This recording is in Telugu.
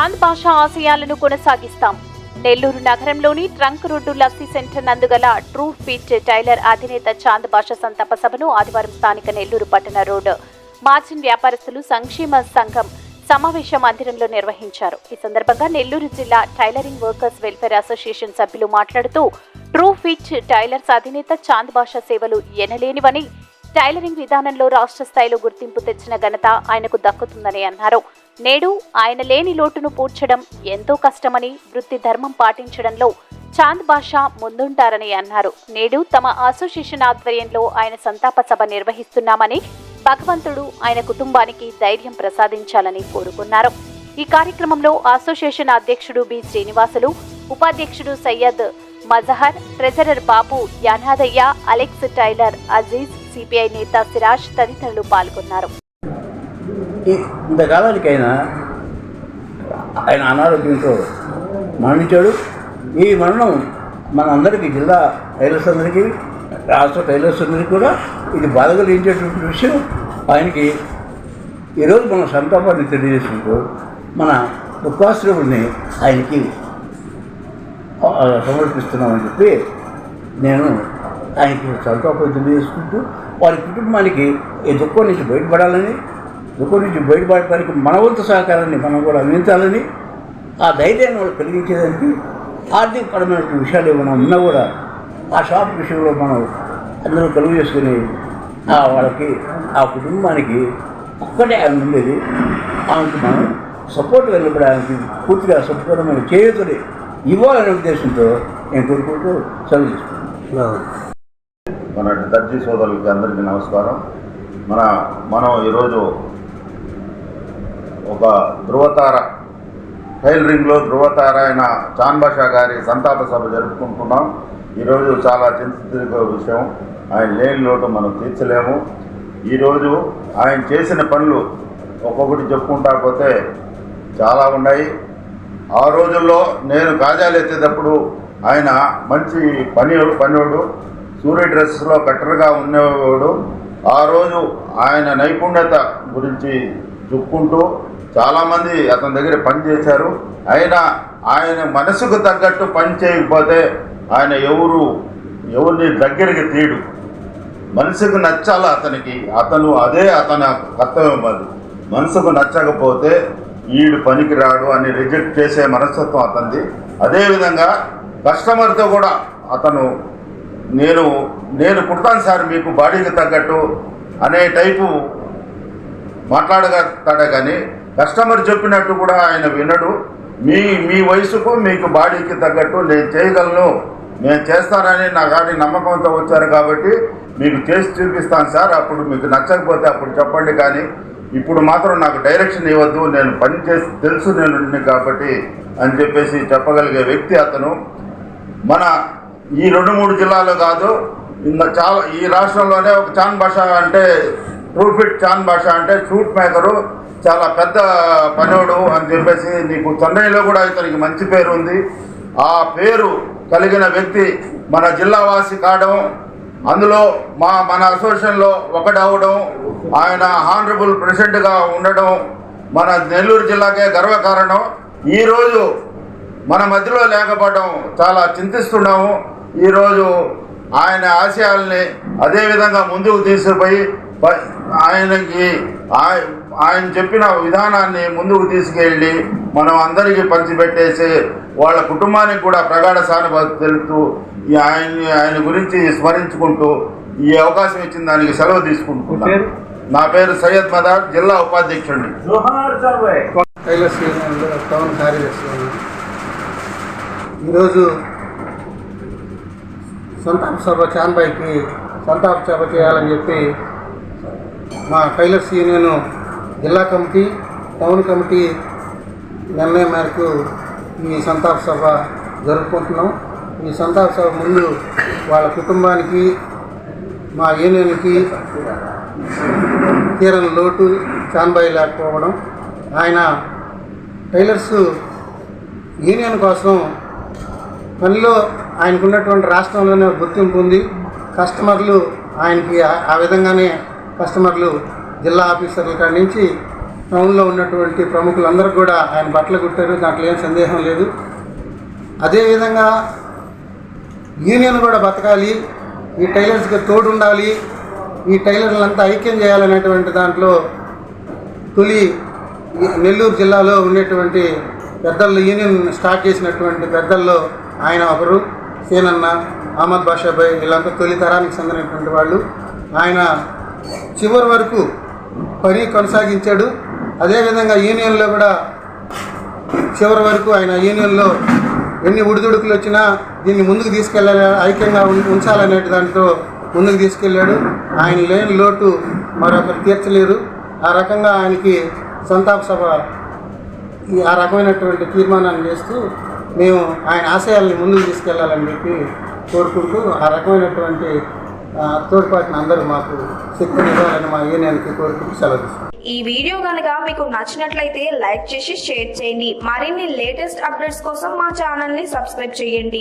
చాంద్ బాషా ఆశయాలను కొనసాగిస్తాం. నెల్లూరు నగరంలోని ట్రంక్ రోడ్డు లస్సీ సెంటర్ నందుగల ట్రూ ఫిట్ టైలర్ అధినేత చాంద్ బాషా సంతాప సభను ఆదివారం స్థానిక నెల్లూరు పట్టణ రోడ్ మార్జిన్ వ్యాపారస్తులు సంక్షేమ సంఘం సమావేశ మందిరంలో నిర్వహించారు. ఈ సందర్భంగా నెల్లూరు జిల్లా టైలరింగ్ వర్కర్స్ వెల్ఫేర్ అసోసియేషన్ సభ్యులు మాట్లాడుతూ ట్రూ ఫిట్ టైలర్స్ అధినేత చాంద్ బాషా సేవలు ఎనలేనివని, టైలరింగ్ విధానంలో రాష్ట్ర స్థాయిలో గుర్తింపు తెచ్చిన ఘనత ఆయనకు దక్కుతుందని అన్నారు. నేడు ఆయన లేని లోటును పూడ్చడం ఎంతో కష్టమని, వృత్తి ధర్మం పాటించడంలో చాంద్ బాషా ముందుంటారని అన్నారు. నేడు తమ అసోసియేషన్ ఆధ్వర్యంలో ఆయన సంతాప సభ నిర్వహిస్తున్నామని, భగవంతుడు ఆయన కుటుంబానికి ధైర్యం ప్రసాదించాలని కోరుకున్నారు. ఈ కార్యక్రమంలో అసోసియేషన్ అధ్యక్షుడు బి శ్రీనివాసులు, ఉపాధ్యక్షుడు Syed Mazhar, treasurer Babu Yanadaiah, Alex tailor, Aziz, CPI నేత సిరాజ్ తదితరులు పాల్గొన్నారు. ఇంతకాలానికైనా ఆయన అనారోగ్యంతో మరణించాడు. ఈ మరణం మన అందరికీ, జిల్లా టైలర్స్ అందరికీ, రాష్ట్ర టైలర్స్ అందరికీ కూడా ఇది బాధ కలిగించేటువంటి విషయం. ఆయనకి ఈరోజు మన సంతాపాన్ని తెలియజేసుకుంటూ మన దుఃఖాశ్రముల్ని ఆయనకి సమర్పిస్తున్నామని చెప్పి నేను ఆయనకి సంతాపం తెలియజేసుకుంటూ వారి కుటుంబానికి ఈ దుఃఖం నుంచి బయటపడాలని, దుఃఖం నుంచి బయటపడటానికి మన వంతు సహకారాన్ని మనం కూడా అందించాలని, ఆ ధైర్యాన్ని వాళ్ళు కలిగించేదానికి ఆర్థికపరమైన విషయాలు ఏమైనా ఉన్నా కూడా ఆ షాప్ విషయంలో మనం అందరూ కలుగు చేసుకుని వాళ్ళకి, ఆ కుటుంబానికి ఒక్కటే ఆయన ఉండేది. ఆమెకు మనం సపోర్ట్ వెళ్ళబడడానికి పూర్తిగా సంపూర్ణమైన చేయూతని ఇవ్వాలనే ఉద్దేశంతో నేను కోరుకుంటూ సెలవు తీసుకున్నాను. మన దర్జీ సోదరులకి అందరికీ నమస్కారం. మనం ఈరోజు ఒక ధృవతార, టైలరింగ్లో ధృవతార అయిన చాంద్ బాషా గారి సంతాప సభ జరుపుకుంటున్నాం. ఈరోజు చాలా చింతించే విషయం. ఆయన లేని లోటు మనం తీర్చలేము. ఈరోజు ఆయన చేసిన పనులు ఒక్కొక్కటి చెప్పుకుంటా పోతే చాలా ఉన్నాయి. ఆ రోజుల్లో నేను కాజాలు ఎత్తేటప్పుడు ఆయన మంచి పనివాడు, సూర్య డ్రెస్లో కట్టర్గా ఉండేవాడు. ఆ రోజు ఆయన నైపుణ్యత గురించి చెప్పుకుంటూ చాలామంది అతని దగ్గర పనిచేశారు. ఆయన మనసుకు తగ్గట్టు పని చేయకపోతే ఆయన ఎవరిని దగ్గరికి తీయడు. మనసుకు నచ్చాలి అతనికి, అతని కర్తవ్యం. అది మనసుకు నచ్చకపోతే ఈడు పనికి రాడు అని రిజెక్ట్ చేసే మనస్తత్వం అతనిది. అదేవిధంగా కస్టమర్తో కూడా అతను నేను కుడతాను సార్ మీకు బాడీకి తగ్గట్టు అనే టైపు మాట్లాడగలుగుతాడే కానీ కస్టమర్ చెప్పినట్టు కూడా ఆయన వినడు. మీ వయసుకు మీకు బాడీకి తగ్గట్టు నేను చేయగలను, నేను చేస్తానని నా గాడి నమ్మకంతో వచ్చారు కాబట్టి మీకు చేసి చూపిస్తాను సార్, అప్పుడు మీకు నచ్చకపోతే అప్పుడు చెప్పండి, కానీ ఇప్పుడు మాత్రం నాకు డైరెక్షన్ ఇవ్వద్దు, నేను పని చేసి తెలుసు నేను కాబట్టి అని చెప్పేసి చెప్పగలిగే వ్యక్తి అతను. మన ఈ 2-3 జిల్లాలో కాదు, చాలా ఈ రాష్ట్రంలోనే ఒక చాంద్ బాషా అంటే, ట్రూ ఫిట్ చాంద్ బాషా అంటే షూట్ మేకరు, చాలా పెద్ద పనివాడు అని చెప్పేసి నీకు చెన్నైలో కూడా ఇతనికి మంచి పేరు ఉంది. ఆ పేరు కలిగిన వ్యక్తి మన జిల్లావాసి కావడం, అందులో మన అసోసియేషన్లో ఒకటవడం, ఆయన హానరబుల్ ప్రెసిడెంట్గా ఉండడం మన నెల్లూరు జిల్లాకే గర్వకారణం. ఈరోజు మన మధ్యలో లేకపోవడం చాలా చింతిస్తున్నాము. ఈరోజు ఆయన ఆశయాల్ని అదేవిధంగా ముందుకు తీసుకుపోయి ఆయన చెప్పిన విధానాన్ని ముందుకు తీసుకెళ్ళి మనం అందరికీ పంచిపెట్టేసి వాళ్ళ కుటుంబానికి కూడా ప్రగాఢ సానుభూతి తెలుపుతూ ఆయన గురించి స్మరించుకుంటూ ఈ అవకాశం ఇచ్చిన దానికి సెలవు తీసుకుంటున్నాను. నా పేరు సయ్యద్ మదార్, జిల్లా ఉపాధ్యక్షుడిని. టౌన్ కార్యదర్శి. ఈరోజు సంతాప సభ చాంద్ బాయ్కి సంతాప సభ చేయాలని చెప్పి మా టైలర్స్ యూనియన్ జిల్లా కమిటీ, టౌన్ కమిటీ నిర్ణయం మేరకు ఈ సంతాప సభ జరుపుకుంటున్నాం. ఈ సంతాప సభ ముందు వాళ్ళ కుటుంబానికి, మా యూనియన్కి తీరని లోటు చాంద్ బాయ్ లేకపోవడం. ఆయన టైలర్స్ యూనియన్ కోసం పనిలో ఆయనకున్నటువంటి రాష్ట్రంలోనే గుర్తింపు ఉంది. కస్టమర్లు ఆయనకి ఆ విధంగానే కస్టమర్లు జిల్లా ఆఫీసర్ల కాడి నుంచి టౌన్లో ఉన్నటువంటి ప్రముఖులందరూ కూడా ఆయన బట్టలు కుట్టారు, దాంట్లో ఏం సందేహం లేదు. అదేవిధంగా యూనియన్ కూడా బతకాలి, ఈ టైలర్స్కి తోడు ఉండాలి, ఈ టైలర్లంతా ఐక్యం చేయాలనేటువంటి దాంట్లో తొలి నెల్లూరు జిల్లాలో ఉండేటువంటి పెద్దల్లో యూనియన్ స్టార్ట్ చేసినటువంటి పెద్దల్లో ఆయన ఒకరు. సేనన్న, అహ్మద్ బాషాభాయ్ వీళ్ళంతా తొలి తరానికి చెందినటువంటి వాళ్ళు. ఆయన చివరి వరకు పని కొనసాగించాడు. అదేవిధంగా యూనియన్లో కూడా చివరి వరకు ఆయన యూనియన్లో ఎన్ని ఉడిదుడుకులు వచ్చినా దీన్ని ముందుకు తీసుకెళ్ళాలి, ఐక్యంగా ఉంచాలనే దాంతో ముందుకు తీసుకెళ్ళాడు. ఆయన లేని లోటు మరొకరు తీర్చలేరు. ఆ రకంగా ఆయనకి సంతాప సభ ఆ రకమైనటువంటి తీర్మానాన్ని చేస్తూ మేము ఆయన ఆశయాల్ని ముందుకు తీసుకెళ్లాలని చెప్పి కోరుకుంటూ ఆ రకమైనటువంటి తోడ్పాటును అందరూ మాకు శక్తినివ్వాలని మా యూనియన్కి కోరుకుంటూ సెలవు. ఈ వీడియో కనుక మీకు నచ్చినట్లయితే లైక్ చేసి షేర్ చేయండి. మరిన్ని లేటెస్ట్ అప్డేట్స్ కోసం మా ఛానల్ని సబ్స్క్రైబ్ చేయండి.